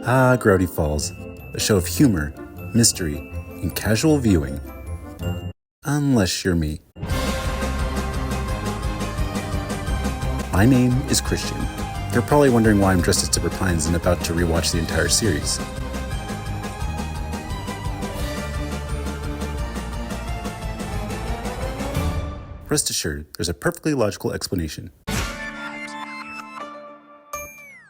Gravity Falls, a show of humor, mystery, and casual viewing. Unless you're me. My name is Christian. You're probably wondering why I'm dressed as Dipper Pines and about to rewatch the entire series. Rest assured, there's a perfectly logical explanation.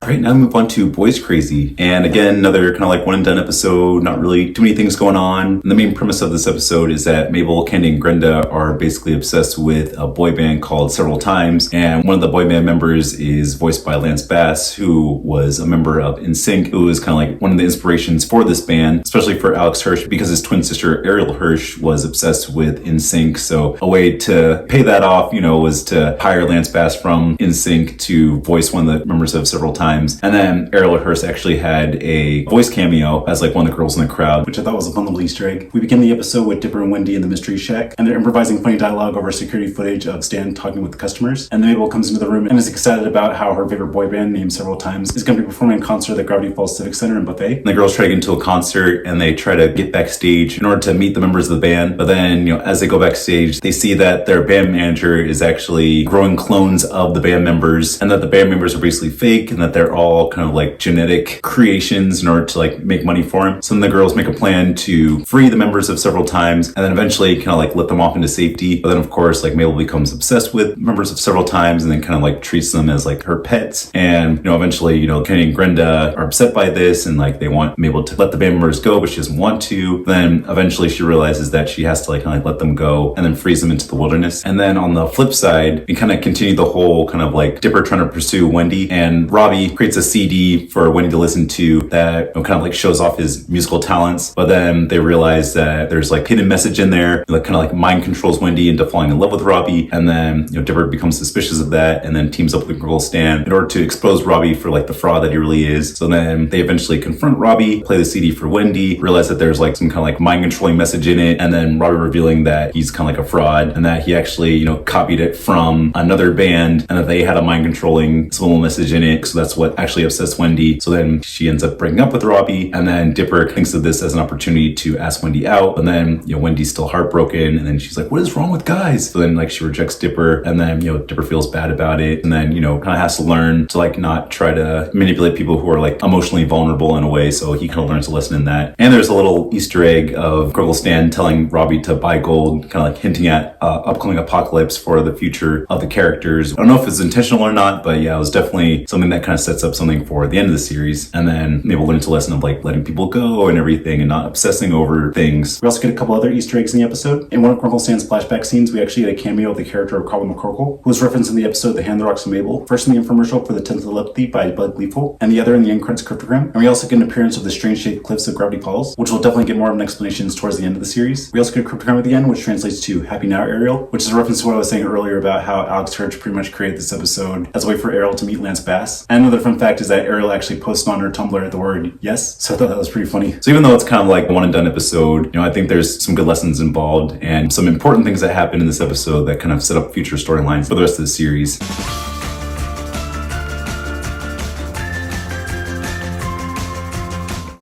Alright, now we move on to Boyz Crazy. And again, another kind of like one and done episode, not really too many things going on. And the main premise of this episode is that Mabel, Candy, and Grenda are basically obsessed with a boy band called Several Times. And one of the boy band members is voiced by Lance Bass, who was a member of NSYNC, who was kind of like one of the inspirations for this band, especially for Alex Hirsch, because his twin sister Ariel Hirsch was obsessed with NSYNC. So a way to pay that off, was to hire Lance Bass from NSYNC to voice one of the members of Several Times. And then Ariel Hirsch actually had a voice cameo as like one of the girls in the crowd, which I thought was a fun little Easter egg. We begin the episode with Dipper and Wendy in the Mystery Shack, and they're improvising funny dialogue over security footage of Stan talking with the customers. And then Mabel comes into the room and is excited about how her favorite boy band, named Several Times, is going to be performing a concert at the Gravity Falls Civic Center in Buffet. And the girls try to get into a concert and they try to get backstage in order to meet the members of the band. But then, as they go backstage, they see that their band manager is actually growing clones of the band members, and that the band members are basically fake, and that they're all kind of like genetic creations in order to like make money for him. So then the girls make a plan to free the members of Several Times and then eventually kind of like let them off into safety. But then of course like Mabel becomes obsessed with members of Several Times and then kind of like treats them as like her pets. And eventually Kenny and Grenda are upset by this and like they want Mabel to let the band members go, but she doesn't want to. Then eventually she realizes that she has to like kind of like let them go and then freeze them into the wilderness. And then on the flip side, we kind of continue the whole kind of like Dipper trying to pursue Wendy, and Robbie creates a CD for Wendy to listen to that kind of like shows off his musical talents. But then they realize that there's like hidden message in there that kind of like mind controls Wendy into falling in love with Robbie. And then Dipper becomes suspicious of that and then teams up with Girl Stan in order to expose Robbie for like the fraud that he really is. So then they eventually confront Robbie, play the CD for Wendy, realize that there's like some kind of like mind controlling message in it, and then Robbie revealing that he's kind of like a fraud and that he actually copied it from another band and that they had a mind controlling subliminal message in it. So that's what actually upsets Wendy. So then she ends up breaking up with Robbie, and then Dipper thinks of this as an opportunity to ask Wendy out. And then Wendy's still heartbroken, and then she's like, what is wrong with guys? So then like she rejects Dipper, and then Dipper feels bad about it, and then kind of has to learn to like not try to manipulate people who are like emotionally vulnerable in a way. So he kind of learns a lesson in that. And there's a little Easter egg of Gurgle Stan telling Robbie to buy gold, kind of like hinting at upcoming apocalypse for the future of the characters. I don't know if it's intentional or not, but yeah, it was definitely something that kind of sets up something for the end of the series. And then Mabel learns a lesson of like letting people go and everything and not obsessing over things. We also get a couple other Easter eggs in the episode. In one of Grunkle Stan's flashback scenes, we actually get a cameo of the character of Carl McCorkle, who was referenced in the episode The Hand That Rocks Mabel, first in the infomercial for the 10th Telepathy by Bud Gleeful, and the other in the end credits cryptogram. And we also get an appearance of the strange shaped cliffs of Gravity Falls, which we'll definitely get more of an explanation towards the end of the series. We also get a cryptogram at the end, which translates to Happy Now, Ariel, which is a reference to what I was saying earlier about how Alex Hirsch pretty much created this episode as a way for Ariel to meet Lance Bass. And another fun fact is that Ariel actually posted on her Tumblr the word yes, so I thought that was pretty funny. So even though it's kind of like a one and done episode, I think there's some good lessons involved and some important things that happen in this episode that kind of set up future storylines for the rest of the series.